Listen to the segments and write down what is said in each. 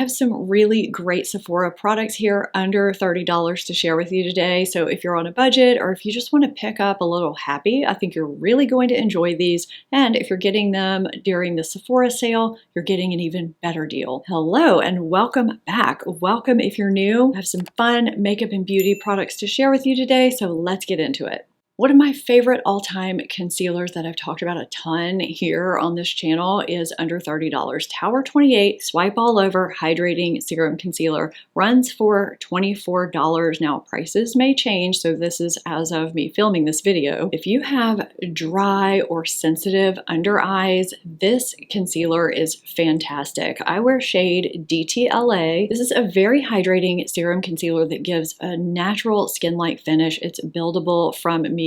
have some really great Sephora products here under $30 to share with you today. So if you're on a budget or if you just want to pick up a little happy, I think you're really going to enjoy these. And if you're getting them during the Sephora sale, you're getting an even better deal. Hello and welcome back. Welcome if you're new. I have some fun makeup and beauty products to share with you today, so let's get into it. One of my favorite all-time concealers that I've talked about a ton here on this channel is under $30. Tower 28 Swipe All Over Hydrating Serum Concealer runs for $24. Now prices may change, so this is as of me filming this video. If you have dry or sensitive under eyes, this concealer is fantastic. I wear shade DTLA. This is a very hydrating serum concealer that gives a natural skin-like finish. It's buildable from medium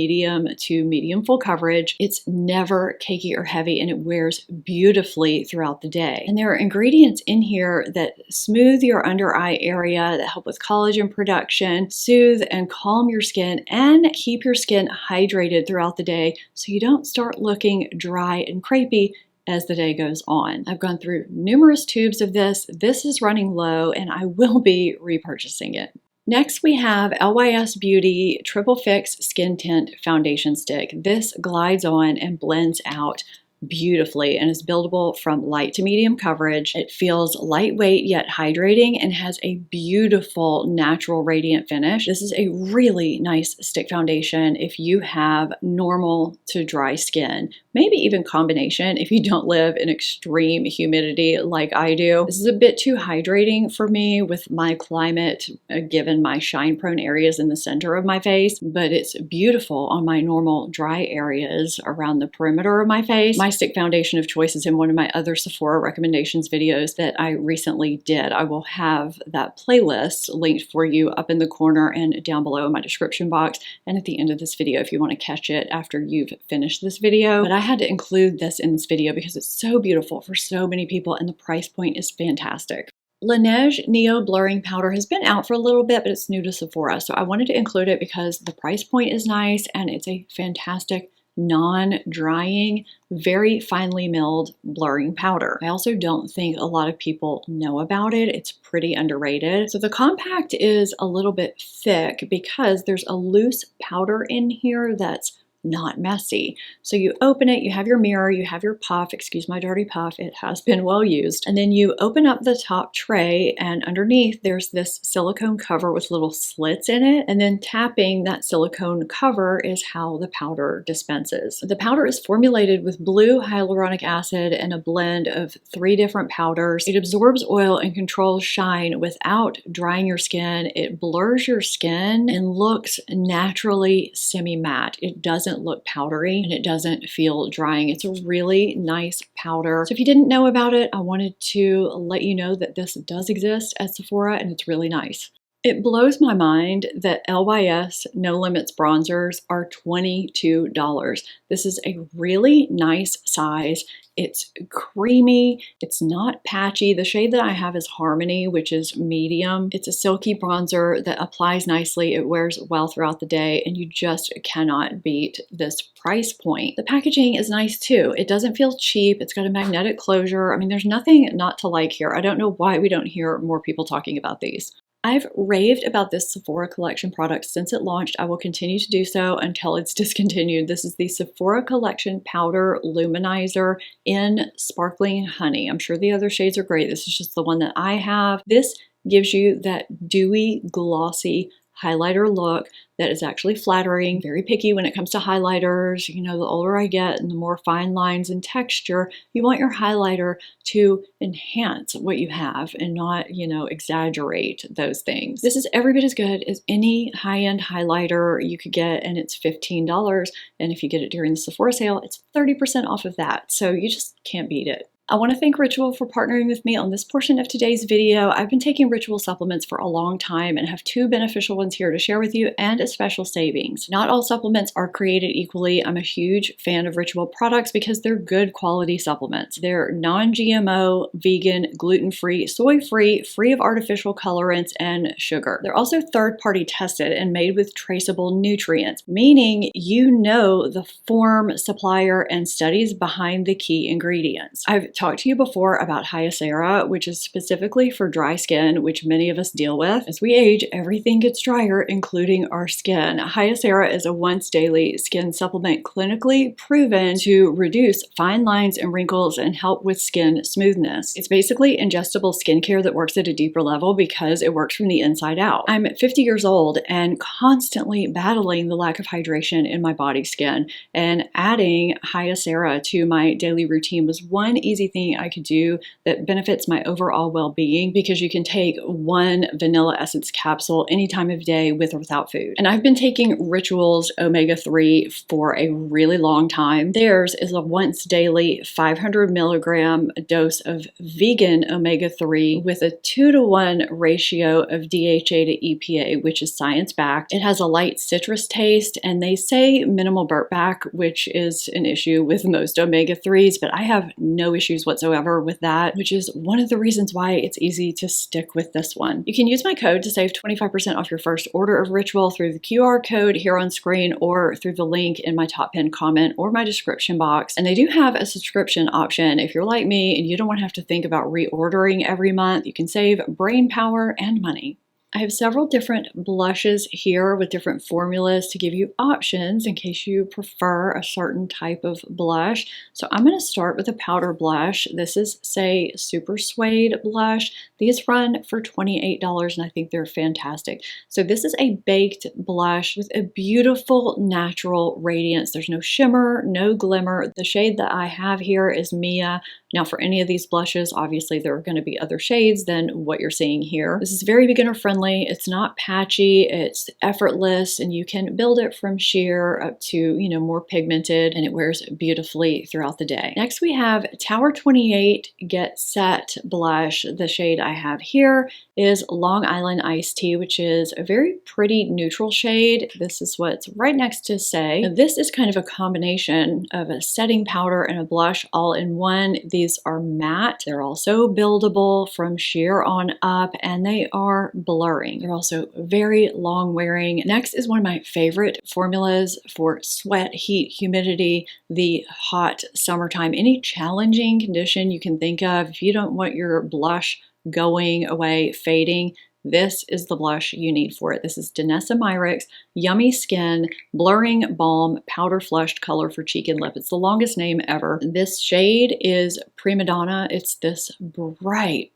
to medium full coverage. It's never cakey or heavy and it wears beautifully throughout the day. And there are ingredients in here that smooth your under eye area, that help with collagen production, soothe and calm your skin, and keep your skin hydrated throughout the day so you don't start looking dry and crepey as the day goes on. I've gone through numerous tubes of this. This is running low and I will be repurchasing it. Next, we have LYS Beauty Triple Fix Skin Tint Foundation Stick. This glides on and blends out beautifully and is buildable from light to medium coverage. It feels lightweight yet hydrating and has a beautiful natural radiant finish. This is a really nice stick foundation if you have normal to dry skin, maybe even combination if you don't live in extreme humidity like I do. This is a bit too hydrating for me with my climate, given my shine prone areas in the center of my face, but it's beautiful on my normal dry areas around the perimeter of my face. My stick foundation of choice is in one of my other Sephora recommendations videos that I recently did. I will have that playlist linked for you up in the corner and down below in my description box and at the end of this video if you want to catch it after you've finished this video. But I had to include this in this video because it's so beautiful for so many people and the price point is fantastic. Laneige Neo Blurring Powder has been out for a little bit, but it's new to Sephora, so I wanted to include it because the price point is nice and it's a fantastic non-drying, very finely milled blurring powder. I also don't think a lot of people know about it. It's pretty underrated. So the compact is a little bit thick because there's a loose powder in here that's not messy. So you open it, you have your mirror, you have your puff, excuse my dirty puff, it has been well used. And then you open up the top tray and underneath there's this silicone cover with little slits in it. And then tapping that silicone cover is how the powder dispenses. The powder is formulated with blue hyaluronic acid and a blend of 3 different powders. It absorbs oil and controls shine without drying your skin. It blurs your skin and looks naturally semi-matte. It doesn't look powdery and it doesn't feel drying. It's a really nice powder. So if you didn't know about it, I wanted to let you know that this does exist at Sephora and it's really nice. It blows my mind that LYS No Limits bronzers are $22. This is a really nice size. It's creamy. It's not patchy. The shade that I have is Harmony, which is medium. It's a silky bronzer that applies nicely. It wears well throughout the day, and you just cannot beat this price point. The packaging is nice too. It doesn't feel cheap. It's got a magnetic closure. I mean, there's nothing not to like here. I don't know why we don't hear more people talking about these. I've raved about this Sephora Collection product since it launched. I will continue to do so until it's discontinued. This is the Sephora Collection Powder Luminizer in Sparkling Honey. I'm sure the other shades are great. This is just the one that I have. This gives you that dewy, glossy highlighter look that is actually flattering. Very picky when it comes to highlighters. You know, the older I get and the more fine lines and texture, you want your highlighter to enhance what you have and not, you know, exaggerate those things. This is every bit as good as any high-end highlighter you could get, and it's $15. And if you get it during the Sephora sale, it's 30% off of that. So you just can't beat it. I want to thank Ritual for partnering with me on this portion of today's video. I've been taking Ritual supplements for a long time and have 2 beneficial ones here to share with you and a special savings. Not all supplements are created equally. I'm a huge fan of Ritual products because they're good quality supplements. They're non-GMO, vegan, gluten-free, soy-free, free of artificial colorants and sugar. They're also third-party tested and made with traceable nutrients, meaning you know the form, supplier, and studies behind the key ingredients. I've talked to you before about Hyacera, which is specifically for dry skin, which many of us deal with. As we age, everything gets drier, including our skin. Hyacera is a once daily skin supplement clinically proven to reduce fine lines and wrinkles and help with skin smoothness. It's basically ingestible skincare that works at a deeper level because it works from the inside out. I'm 50 years old and constantly battling the lack of hydration in my body skin, and adding Hyacera to my daily routine was one easy thing I could do that benefits my overall well-being, because you can take one vanilla essence capsule any time of day with or without food. And I've been taking Ritual's omega-3 for a really long time. Theirs is a once daily 500 milligram dose of vegan omega-3 with a 2-to-1 ratio of DHA to EPA, which is science-backed. It has a light citrus taste, and they say minimal burp back, which is an issue with most omega-3s, but I have no issues whatsoever with that, which is one of the reasons why it's easy to stick with this one. You can use my code to save 25% off your first order of Ritual through the QR code here on screen, or through the link in my top pinned comment or my description box. And they do have a subscription option. If you're like me and you don't want to have to think about reordering every month, you can save brain power and money. I have several different blushes here with different formulas to give you options in case you prefer a certain type of blush. So I'm going to start with a powder blush. This is, say, Super Suede blush. These run for $28 and I think they're fantastic. So this is a baked blush with a beautiful natural radiance. There's no shimmer, no glimmer. The shade that I have here is Mia. Now for any of these blushes, obviously there are going to be other shades than what you're seeing here. This is very beginner friendly. It's not patchy, it's effortless, and you can build it from sheer up to, more pigmented, and it wears beautifully throughout the day. Next we have Tower 28 Get Set blush. The shade I have here is Long Island Iced Tea, which is a very pretty neutral shade. This is what's right next to Say. Now, this is kind of a combination of a setting powder and a blush all in one. These are matte. They're also buildable from sheer on up, and they are blurring. They're also very long wearing. Next is one of my favorite formulas for sweat, heat, humidity, the hot summertime, any challenging condition you can think of. If you don't want your blush going away, fading, this is the blush you need for it. This is Danessa Myricks Yummy Skin Blurring Balm Powder Flushed Color for Cheek and Lip. It's the longest name ever. This shade is Prima Donna. It's this bright,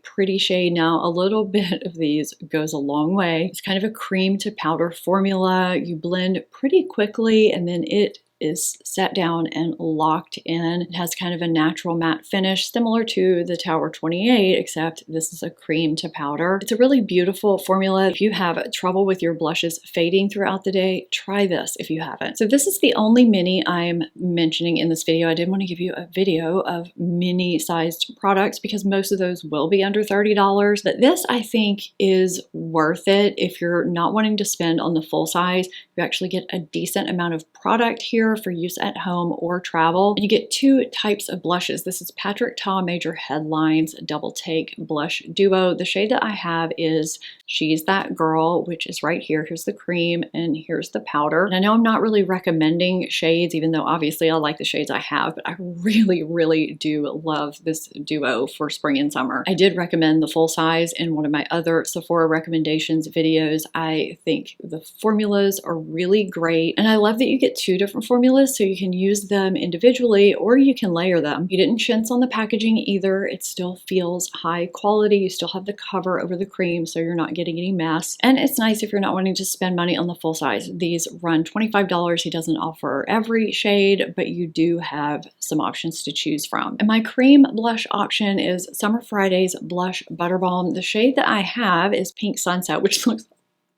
pretty shade. Now, a little bit of these goes a long way. It's kind of a cream to powder formula. You blend pretty quickly, and then it is set down and locked in. It has kind of a natural matte finish similar to the Tower 28, except this is a cream to powder. It's a really beautiful formula. If you have trouble with your blushes fading throughout the day, try this if you haven't. So this is the only mini I'm mentioning in this video. I did want to give you a video of mini sized products because most of those will be under $30, but this I think is worth it if you're not wanting to spend on the full size. You actually get a decent amount of product here for use at home or travel. And you get two types of blushes. This is Patrick Ta Major Headlines Double Take Blush Duo. The shade that I have is She's That Girl, which is right here. Here's the cream and here's the powder. And I know I'm not really recommending shades, even though obviously I like the shades I have, but I really do love this duo for spring and summer. I did recommend the full size in one of my other Sephora recommendations videos. I think the formulas are really great, and I love that you get two different formulas so you can use them individually or you can layer them. You didn't chintz on the packaging either. It still feels high quality. You still have the cover over the cream so you're not getting any mess, and it's nice if you're not wanting to spend money on the full size. These run $25. He doesn't offer every shade, but you do have some options to choose from. And my cream blush option is Summer Fridays Blush Butter Balm. The shade that I have is Pink Sunset, which looks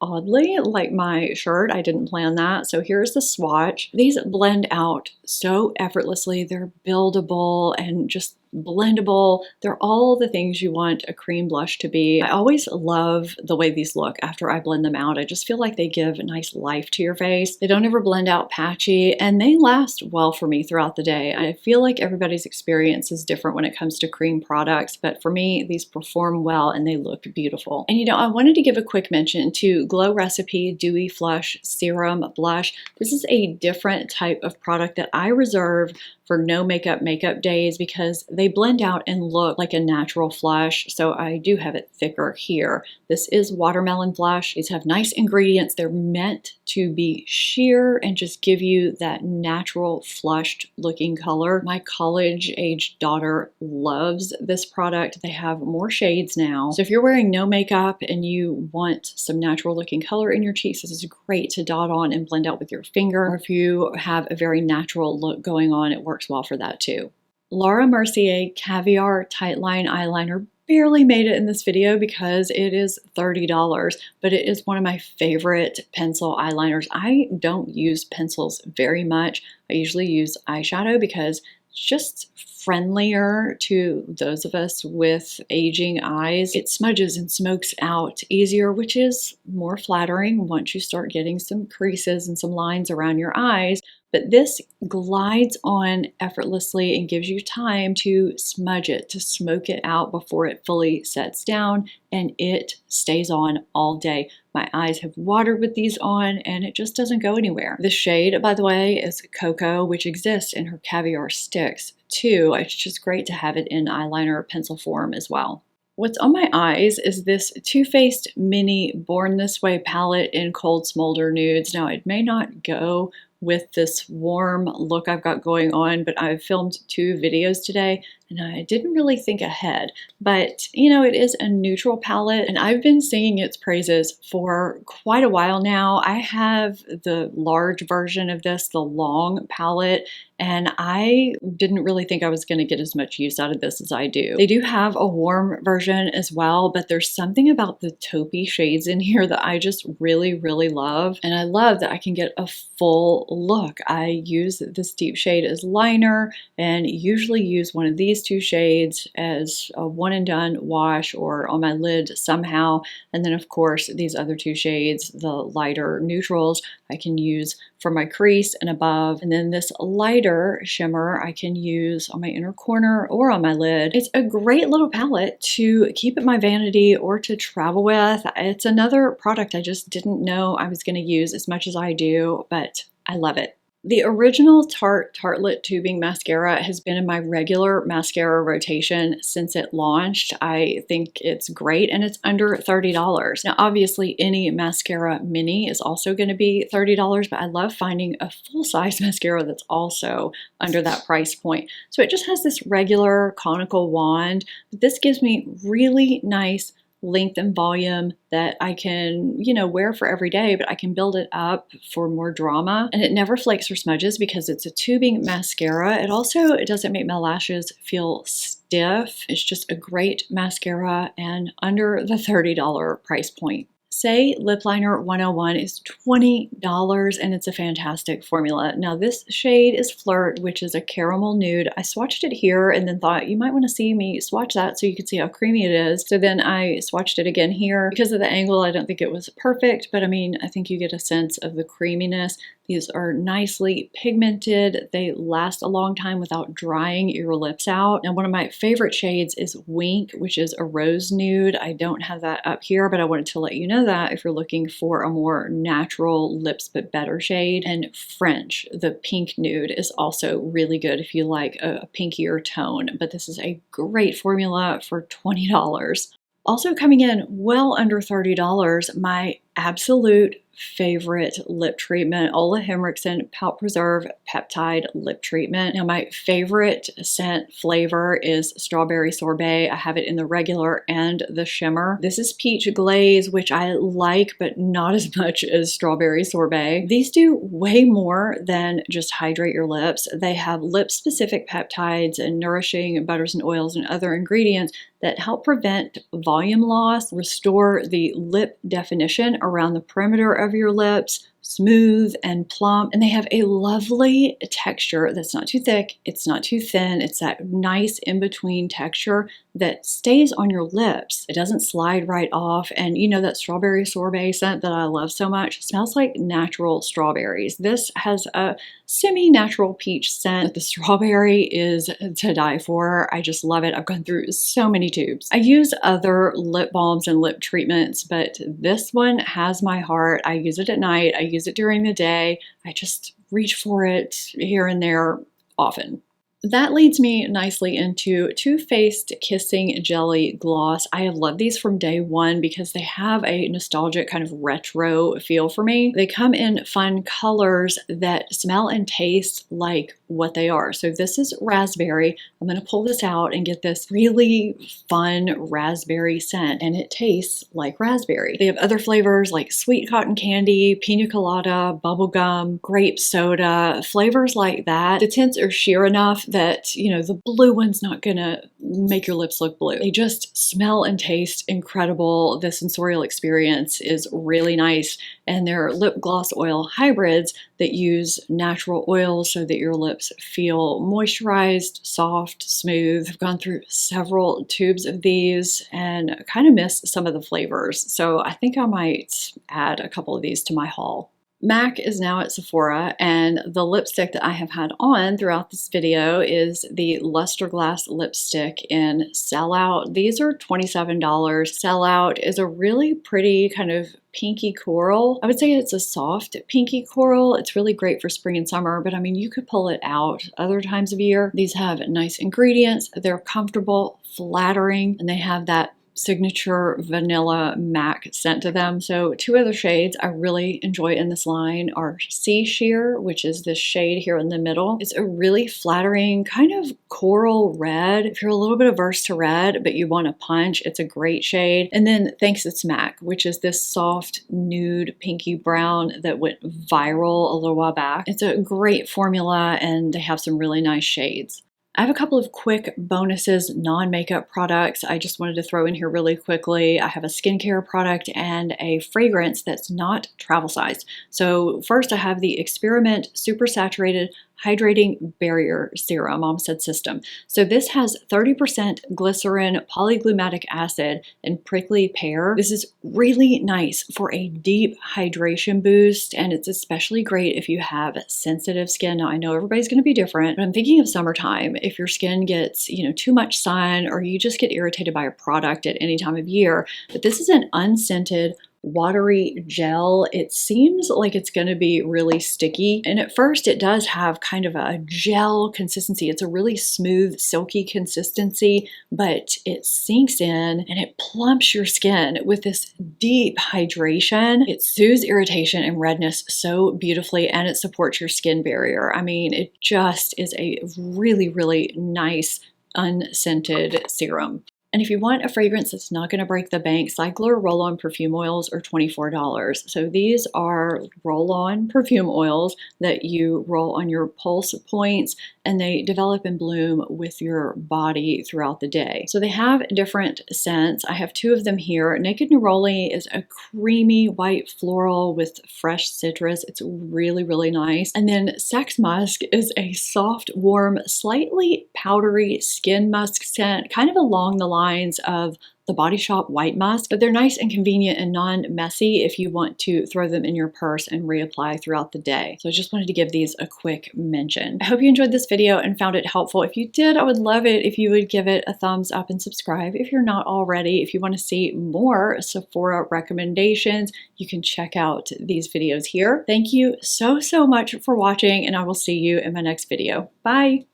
oddly like my shirt. I didn't plan that. So here's the swatch. These blend out so effortlessly. They're buildable and just blendable. They're all the things you want a cream blush to be. I always love the way these look after I blend them out. I just feel like they give a nice life to your face. They don't ever blend out patchy, and they last well for me throughout the day. I feel like everybody's experience is different when it comes to cream products, but for me, these perform well and they look beautiful. And I wanted to give a quick mention to Glow Recipe Dewy Flush Serum Blush. This is a different type of product that I reserve for no makeup days because they blend out and look like a natural flush. So I do have it thicker here. This is watermelon flush. These have nice ingredients. They're meant to be sheer and just give you that natural flushed looking color. My college age daughter loves this product. They have more shades now. So if you're wearing no makeup and you want some natural looking color in your cheeks, this is great to dot on and blend out with your finger. Or if you have a very natural look going on, it works well for that too. Laura Mercier Caviar Tightline Eyeliner barely made it in this video because it is $30, but it is one of my favorite pencil eyeliners. I don't use pencils very much. I usually use eyeshadow because it's just friendlier to those of us with aging eyes. It smudges and smokes out easier, which is more flattering once you start getting some creases and some lines around your eyes. But this glides on effortlessly and gives you time to smudge it, to smoke it out before it fully sets down, and it stays on all day. My eyes have watered with these on and it just doesn't go anywhere. The shade, by the way, is Cocoa, which exists in her Caviar sticks too. It's just great to have it in eyeliner pencil form as well. What's on my eyes is this Too Faced Mini Born This Way palette in Cold Smolder Nudes. Now, it may not go with this warm look I've got going on, but I've filmed 2 videos today and I didn't really think ahead. But you know, it is a neutral palette and I've been singing its praises for quite a while now. I have the large version of this, the long palette, and I didn't really think I was going to get as much use out of this as I do. They do have a warm version as well, but there's something about the taupey shades in here that I just really, really love. And I love that I can get a full look. I use this deep shade as liner and usually use one of these 2 shades as a one and done wash or on my lid somehow. And then of course, these other 2 shades, the lighter neutrals, I can use for my crease and above. And then this lighter shimmer I can use on my inner corner or on my lid. It's a great little palette to keep at my vanity or to travel with. It's another product I just didn't know I was going to use as much as I do, but I love it. The original Tarte Tartelette Tubing Mascara has been in my regular mascara rotation since it launched. I think it's great and it's under $30. Now, obviously, any mascara mini is also going to be $30, but I love finding a full-size mascara that's also under that price point. So it just has this regular conical wand, but this gives me really nice length and volume that I can, you know, wear for every day, but I can build it up for more drama. And it never flakes or smudges because it's a tubing mascara. It doesn't make my lashes feel stiff. It's just a great mascara and under the $30 price point. Say Lip Liner 101 is $20 and it's a fantastic formula. Now this shade is Flirt, which is a caramel nude. I swatched it here and then thought you might want to see me swatch that so you could see how creamy it is. So then I swatched it again here. Because of the angle, I don't think it was perfect, but I mean, I think you get a sense of the creaminess. These are nicely pigmented. They last a long time without drying your lips out. And one of my favorite shades is Wink, which is a rose nude. I don't have that up here, but I wanted to let you know that if you're looking for a more natural lips but better shade. And French, the pink nude, is also really good if you like a pinkier tone, but this is a great formula for $20. Also coming in well under $30, my absolute favorite lip treatment, Ole Henriksen Pout Preserve Peptide Lip Treatment. Now my favorite scent flavor is Strawberry Sorbet. I have it in the regular and the shimmer. This is Peach Glaze, which I like, but not as much as Strawberry Sorbet. These do way more than just hydrate your lips. They have lip-specific peptides and nourishing butters and oils and other ingredients that help prevent volume loss, restore the lip definition around the perimeter of your lips, smooth and plump, and they have a lovely texture that's not too thick, it's not too thin, it's that nice in-between texture that stays on your lips. It doesn't slide right off, and you know that Strawberry Sorbet scent that I love so much smells like natural strawberries. This has a semi-natural peach scent. The strawberry is to die for. I just love it. I've gone through so many tubes. I use other lip balms and lip treatments, but this one has my heart. I use it at night. I use it during the day. I just reach for it here and there often. That leads me nicely into Too Faced Kissing Jelly Gloss. I have loved these from day one because they have a nostalgic kind of retro feel for me. They come in fun colors that smell and taste like what they are. So this is raspberry. I'm going to pull this out and get this really fun raspberry scent, and it tastes like raspberry. They have other flavors like sweet cotton candy, pina colada, bubblegum, grape soda, flavors like that. The tints are sheer enough that, you know, the blue one's not gonna make your lips look blue. They just smell and taste incredible. The sensorial experience is really nice, and they're lip gloss oil hybrids that use natural oils so that your lips feel moisturized, soft, smooth. I've gone through several tubes of these and kind of miss some of the flavors, so I think I might add a couple of these to my haul. MAC is now at Sephora, and the lipstick that I have had on throughout this video is the Luster Glass lipstick in Sellout. These are $27. Sellout is a really pretty kind of pinky coral. I would say it's a soft pinky coral. It's really great for spring and summer, but I mean, you could pull it out other times of year. These have nice ingredients. They're comfortable, flattering, and they have that signature vanilla MAC scent to them. So two other shades I really enjoy in this line are Sea Sheer, which is this shade here in the middle. It's a really flattering kind of coral red. If you're a little bit averse to red, but you want a punch, it's a great shade. And then Thanks It's MAC, which is this soft nude pinky brown that went viral a little while back. It's a great formula, and they have some really nice shades. I have a couple of quick bonuses, non-makeup products I just wanted to throw in here really quickly. I have a skincare product and a fragrance that's not travel sized. So first I have the Experiment Super Saturated Hydrating Barrier Serum, Mom Said System. So this has 30% glycerin, polyglumatic acid, and prickly pear. This is really nice for a deep hydration boost, and it's especially great if you have sensitive skin. Now I know everybody's going to be different, but I'm thinking of summertime. If your skin gets, you know, too much sun, or you just get irritated by a product at any time of year, but this is an unscented watery gel. It seems like it's going to be really sticky, and at first it does have kind of a gel consistency. It's a really smooth, silky consistency, but it sinks in and it plumps your skin with this deep hydration. It soothes irritation and redness so beautifully, and it supports your skin barrier. I mean, it just is a really, really nice unscented serum. And if you want a fragrance that's not going to break the bank, Cycler roll-on perfume oils are $24. So these are roll-on perfume oils that you roll on your pulse points, and they develop and bloom with your body throughout the day. So they have different scents. I have two of them here. Naked Neroli is a creamy white floral with fresh citrus. It's really, really nice. And then Sex Musk is a soft, warm, slightly powdery skin musk scent, kind of along the lines of the Body Shop White Musk, but they're nice and convenient and non-messy if you want to throw them in your purse and reapply throughout the day. So I just wanted to give these a quick mention. I hope you enjoyed this video and found it helpful. If you did, I would love it if you would give it a thumbs up and subscribe if you're not already. If you want to see more Sephora recommendations, you can check out these videos here. Thank you so much for watching, and I will see you in my next video. Bye!